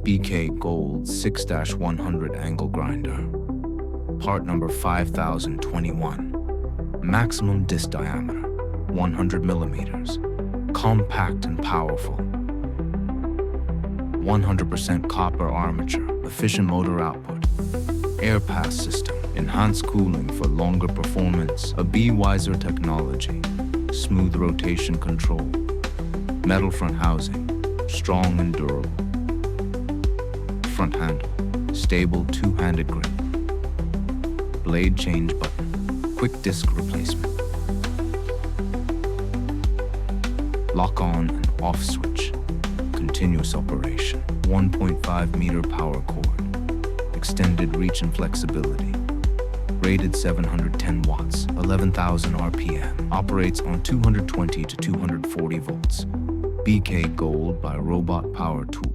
BK Gold 6-100 angle grinder. Part number 5021. Maximum disc diameter 100 millimeters. Compact and powerful. 100% copper armature, efficient motor output. Air pass system, enhanced cooling for longer performance. A B-Wiser technology, smooth rotation control. Metal front housing, strong and durable. Front handle, stable two-handed grip. Blade change button, quick disc replacement. Lock on and off switch, continuous operation. 1.5 meter power cord, extended reach and flexibility. Rated 710 watts, 11,000 RPM. Operates on 220 to 240 volts. BK Gold by Robot Power Tool.